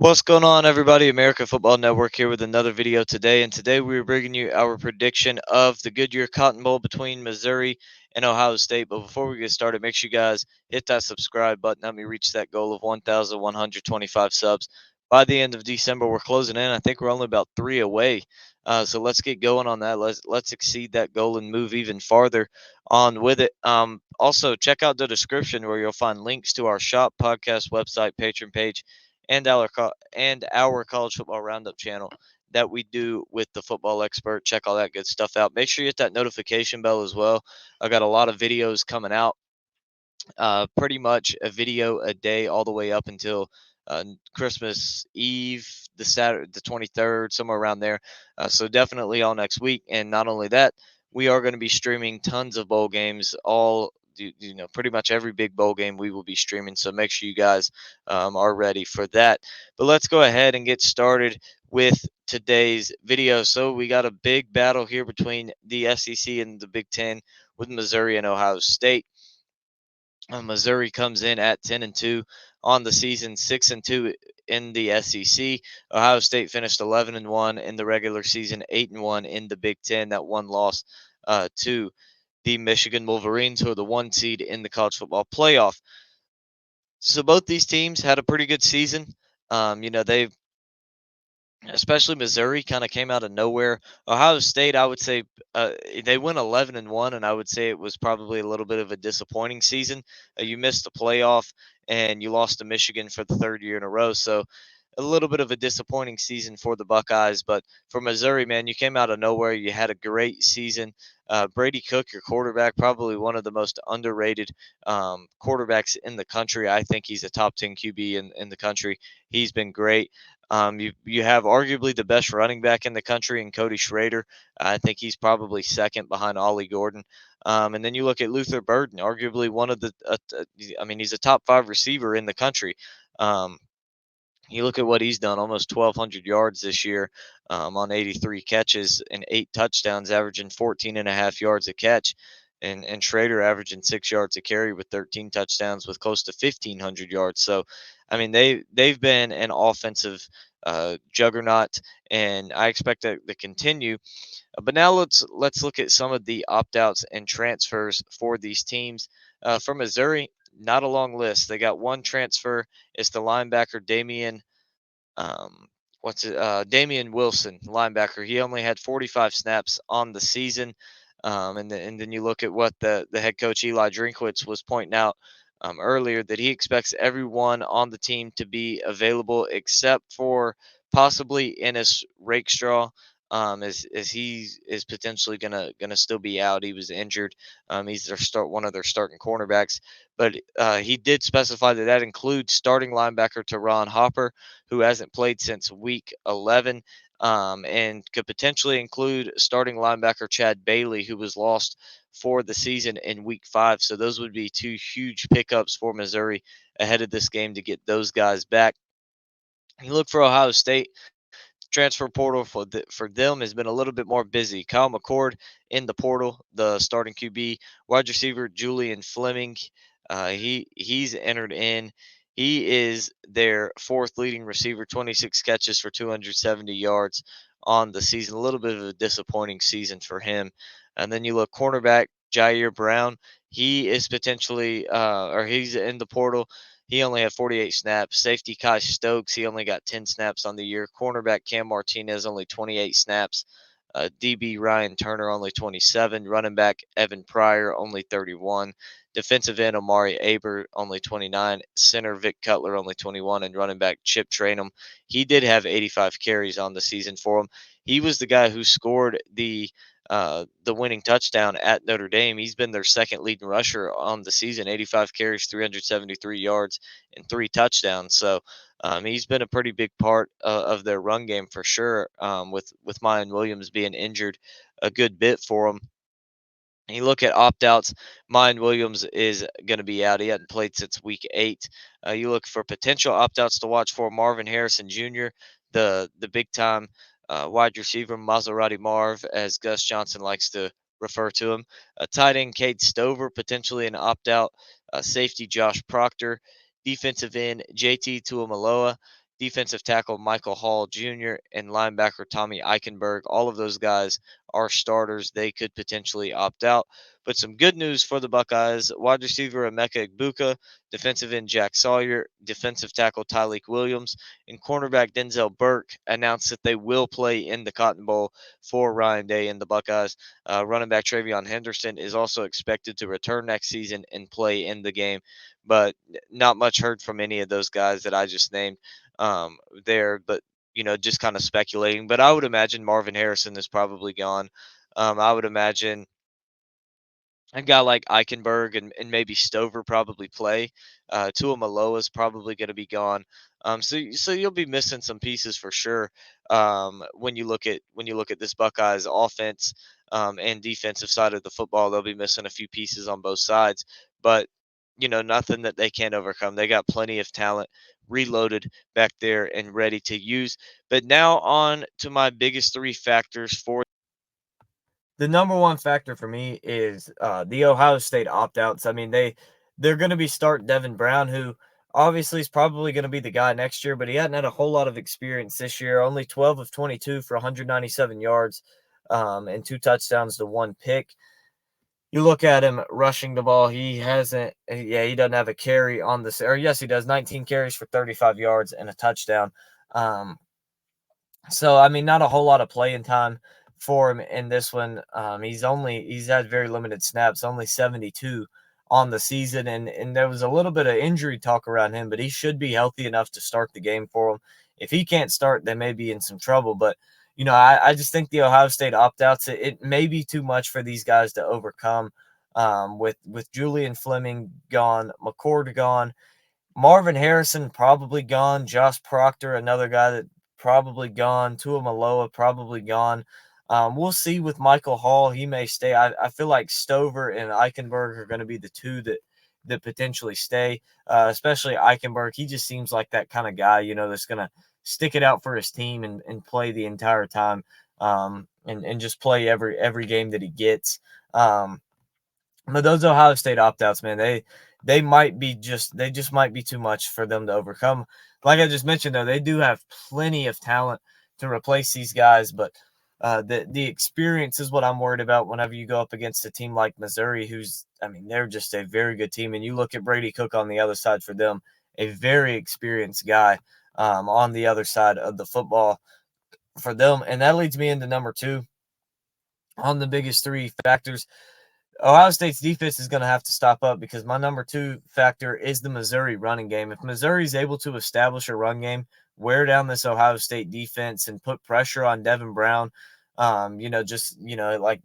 What's going on, everybody? America Football Network here with another video today. And today we're bringing you our prediction of the Goodyear Cotton Bowl between Missouri and Ohio State. But before we get started, make sure you guys hit that subscribe button. Help me reach that goal of 1,125 subs by the end of December. We're closing in. I think we're only about three away. So let's get going on that. Let's exceed that goal and move even farther on with it. Also, check out the description where you'll find links to our shop, podcast, website, patron page and our college football roundup channel that we do with the football expert. Check all that good stuff out. Make sure you hit that notification bell as well. I got a lot of videos coming out, pretty much a video a day all the way up until Christmas Eve, the Saturday, the 23rd, somewhere around there. So definitely all next week. And not only that, we are going to be streaming tons of bowl games. Pretty much every big bowl game we will be streaming. So make sure you guys are ready for that. But let's go ahead and get started with today's video. So we got a big battle here between the SEC and the Big Ten with Missouri and Ohio State. Missouri comes in at 10-2 on the season, 6-2 in the SEC. Ohio State finished 11-1 in the regular season, 8-1 in the Big Ten. That one loss to the Michigan Wolverines, who are the one seed in the college football playoff. So both these teams had a pretty good season. They've especially Missouri kind of came out of nowhere. Ohio State, I would say, they went 11-1, and I would say it was probably a little bit of a disappointing season. You missed the playoff, and you lost to Michigan for the third year in a row. So a little bit of a disappointing season for the Buckeyes. But for Missouri, man, you came out of nowhere. You had a great season. Brady Cook, your quarterback, probably one of the most underrated quarterbacks in the country. I think he's a top 10 QB in the country. He's been great. You have arguably the best running back in the country in Cody Schrader. I think he's probably second behind Ollie Gordon. And then you look at Luther Burden, arguably one of the, I mean, he's a top five receiver in the country. Um, you look at what he's done, almost 1,200 yards this year on 83 catches and eight touchdowns, averaging 14 and a half yards a catch. And Schrader averaging 6 yards a carry with 13 touchdowns with close to 1,500 yards. So, I mean, they've been an offensive juggernaut, and I expect that to continue. But now let's look at some of the opt outs and transfers for these teams. For Missouri, not a long list. They got one transfer. It's the linebacker um, Damian Wilson, linebacker. He only had 45 snaps on the season. And then you look at what the head coach Eli Drinkwitz was pointing out earlier, that he expects everyone on the team to be available except for possibly Ennis Rakestraw. As he is potentially gonna still be out. He was injured. He's one of their starting cornerbacks, but he did specify that includes starting linebacker Teron Hopper, who hasn't played since week 11, and could potentially include starting linebacker Chad Bailey, who was lost for the season in week 5. So those would be two huge pickups for Missouri ahead of this game to get those guys back. You look for Ohio State. Transfer portal for them has been a little bit more busy. Kyle McCord in the portal, the starting QB, wide receiver Julian Fleming. He's entered in. He is their fourth leading receiver, 26 catches for 270 yards on the season. A little bit of a disappointing season for him. And then you look cornerback Jair Brown. He is potentially, or he's in the portal. He only had 48 snaps. Safety Kai Stokes, he only got 10 snaps on the year. Cornerback Cam Martinez, only 28 snaps. DB Ryan Turner, only 27. Running back Evan Pryor, only 31. Defensive end Amari Aber, only 29. Center Vic Cutler, only 21. And running back Chip Trainum, he did have 85 carries on the season for him. He was the guy who scored the winning touchdown at Notre Dame. He's been their second leading rusher on the season, 85 carries, 373 yards, and three touchdowns. So he's been a pretty big part of their run game for sure. With Mayan Williams being injured a good bit for them. You look at opt outs, Mayan Williams is going to be out. He hadn't played since week 8. You look for potential opt outs to watch for Marvin Harrison Jr., the big time wide receiver, Maserati Marv, as Gus Johnson likes to refer to him. Tight end Cade Stover, potentially an opt out. Safety Josh Proctor. Defensive end JT Tuamaloa. defensive tackle Michael Hall Jr., and linebacker Tommy Eichenberg. All of those guys are starters. They could potentially opt out. But some good news for the Buckeyes: wide receiver Emeka Egbuka, defensive end Jack Sawyer, defensive tackle Tyleek Williams, and cornerback Denzel Burke announced that they will play in the Cotton Bowl for Ryan Day and the Buckeyes. Running back Travion Henderson is also expected to return next season and play in the game, but not much heard from any of those guys that I just named um, there. But just kind of speculating. But I would imagine Marvin Harrison is probably gone. I would imagine a guy like Eichenberg and maybe Stover probably play. Tua Maloa is probably going to be gone. So you'll be missing some pieces for sure. When you look at this Buckeyes offense and defensive side of the football, they'll be missing a few pieces on both sides. But nothing that they can't overcome. They got plenty of talent reloaded back there and ready to use. But now on to my biggest three factors for The number one factor for me is the Ohio State opt-outs. I mean, they're going to be starting Devin Brown, who obviously is probably going to be the guy next year, but he hadn't had a whole lot of experience this year. Only 12 of 22 for 197 yards and 2 touchdowns to 1 pick. You look at him rushing the ball, he hasn't, yeah, he doesn't have a carry on this, or yes, he does, 19 carries for 35 yards and a touchdown. Um, so, I mean, not a whole lot of playing time for him in this one. He's had very limited snaps, only 72 on the season, and there was a little bit of injury talk around him, but he should be healthy enough to start the game for him. If he can't start, they may be in some trouble. But I just think the Ohio State opt outs, it may be too much for these guys to overcome. With Julian Fleming gone, McCord gone, Marvin Harrison probably gone. Josh Proctor, another guy that probably gone. Tua Maloa probably gone. We'll see with Michael Hall. He may stay. I feel like Stover and Eichenberg are going to be the two that potentially stay, especially Eichenberg. He just seems like that kind of guy, that's going to stick it out for his team and play the entire time and just play every game that he gets. But those Ohio State opt outs, man, they just might be too much for them to overcome. Like I just mentioned, though, they do have plenty of talent to replace these guys, but the experience is what I'm worried about whenever you go up against a team like Missouri, they're just a very good team. And you look at Brady Cook on the other side for them, a very experienced guy on the other side of the football for them. And that leads me into number two on the biggest three factors. Ohio State's defense is going to have to stop up because my number two factor is the Missouri running game. If Missouri is able to establish a run game, wear down this Ohio State defense and put pressure on Devin Brown, like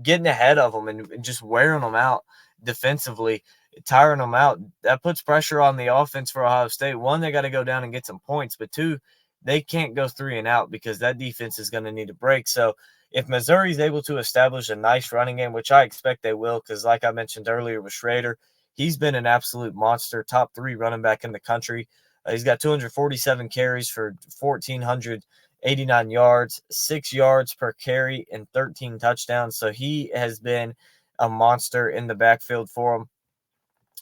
getting ahead of them and just wearing them out defensively, tiring them out, that puts pressure on the offense for Ohio State. One, they got to go down and get some points, but two, they can't go 3-and-out because that defense is going to need a break. So if Missouri is able to establish a nice running game, which I expect they will, because like I mentioned earlier with Schrader, he's been an absolute monster, top 3 running back in the country. He's got 247 carries for 1,489 yards, 6 yards per carry, and 13 touchdowns. So he has been a monster in the backfield for him.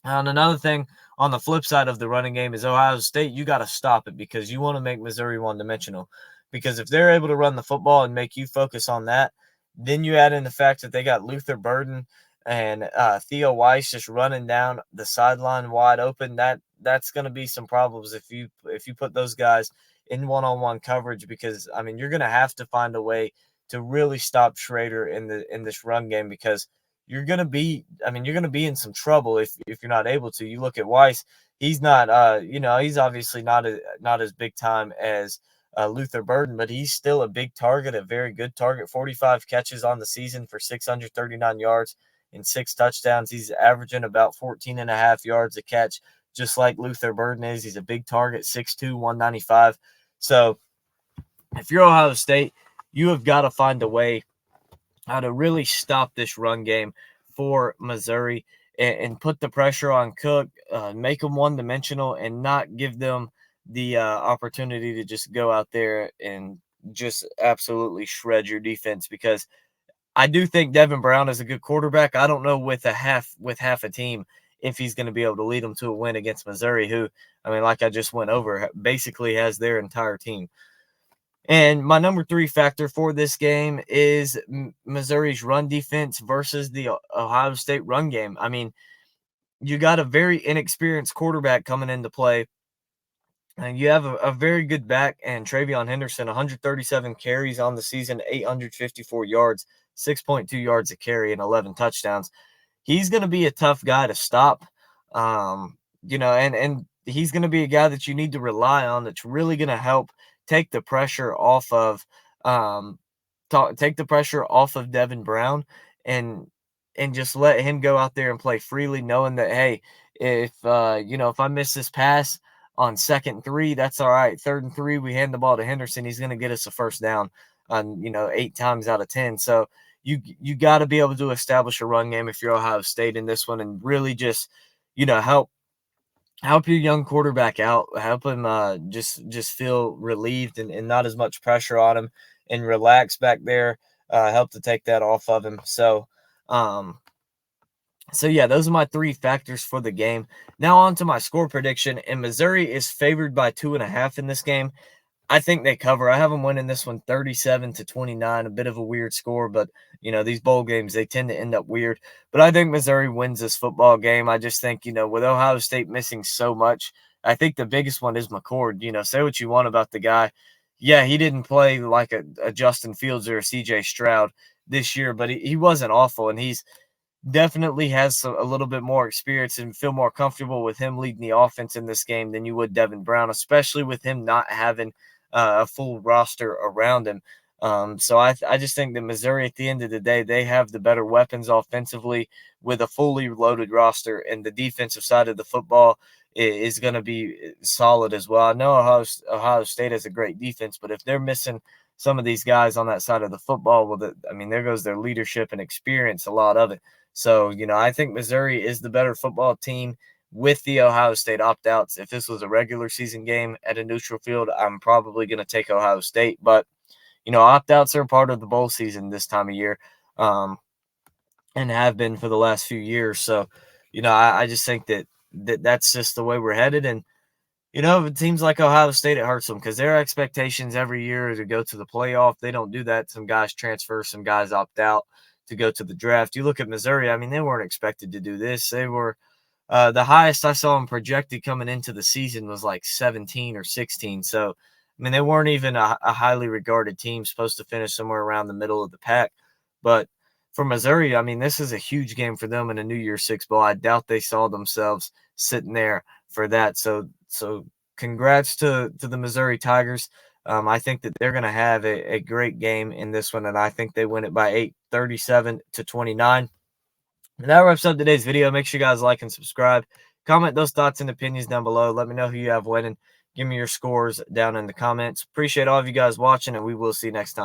And another thing on the flip side of the running game is Ohio State, you got to stop it because you want to make Missouri one-dimensional. Because if they're able to run the football and make you focus on that, then you add in the fact that they got Luther Burden and Theo Weiss just running down the sideline wide open. That's going to be some problems if you put those guys in one-on-one coverage because you're going to have to find a way to really stop Schrader in this run game because you're gonna be in some trouble if you're not able to. You look at Weiss; he's not, he's obviously not as big time as Luther Burden, but he's still a big target, a very good target. 45 catches on the season for 639 yards and 6 touchdowns. He's averaging about 14 and a half yards a catch, just like Luther Burden is. He's a big target, 6'2", 195. So if you're Ohio State, you have got to find a way how to really stop this run game for Missouri and put the pressure on Cook, make them one-dimensional, and not give them the opportunity to just go out there and just absolutely shred your defense because I do think Devin Brown is a good quarterback. I don't know with half a team if he's going to be able to lead them to a win against Missouri, who, I mean, like I just went over, basically has their entire team. And my number 3 factor for this game is Missouri's run defense versus the Ohio State run game. I mean, you got a very inexperienced quarterback coming into play, and you have a very good back and Travion Henderson, 137 carries on the season, 854 yards, 6.2 yards a carry, and 11 touchdowns. He's going to be a tough guy to stop. And he's going to be a guy that you need to rely on that's really going to help take the pressure off of um, take the pressure off of Devin Brown and just let him go out there and play freely, knowing that, hey, if I miss this pass on 2nd and 3, that's all right. 3rd and 3, we hand the ball to Henderson. He's going to get us a first down on 8 times out of 10. So you got to be able to establish a run game if you're Ohio State in this one, and really just help your young quarterback out, help him just feel relieved and not as much pressure on him, and relax back there, help to take that off of him. So yeah, those are my 3 factors for the game. Now on to my score prediction, and Missouri is favored by 2.5 in this game. I think they cover. I have them winning this one 37-29, a bit of a weird score, but these bowl games, they tend to end up weird. But I think Missouri wins this football game. I just think, with Ohio State missing so much, I think the biggest one is McCord. Say what you want about the guy. Yeah, he didn't play like a Justin Fields or a CJ Stroud this year, but he wasn't awful, and he's definitely has a little bit more experience, and feel more comfortable with him leading the offense in this game than you would Devin Brown, especially with him not having a full roster around him. So I just think that Missouri, at the end of the day, they have the better weapons offensively with a fully loaded roster, and the defensive side of the football is going to be solid as well. I know Ohio State has a great defense, but if they're missing some of these guys on that side of the football, well, there goes their leadership and experience, a lot of it. So, I think Missouri is the better football team with the Ohio State opt-outs. If this was a regular season game at a neutral field, I'm probably going to take Ohio State. But, opt-outs are part of the bowl season this time of year, and have been for the last few years. So, I just think that's just the way we're headed. And, it seems like Ohio State, it hurts them because their expectations every year are to go to the playoff. They don't do that. Some guys transfer, some guys opt out to go to the draft. You look at Missouri, they weren't expected to do this. They were the highest I saw them projected coming into the season was like 17 or 16. So, they weren't even a highly regarded team, supposed to finish somewhere around the middle of the pack. But for Missouri, this is a huge game for them in a New Year's Six bowl. I doubt they saw themselves sitting there for that. So congrats to the Missouri Tigers. I think that they're going to have a great game in this one, and I think they win it by 8, 37-29. And that wraps up today's video. Make sure you guys like and subscribe. Comment those thoughts and opinions down below. Let me know who you have winning. Give me your scores down in the comments. Appreciate all of you guys watching, and we will see you next time.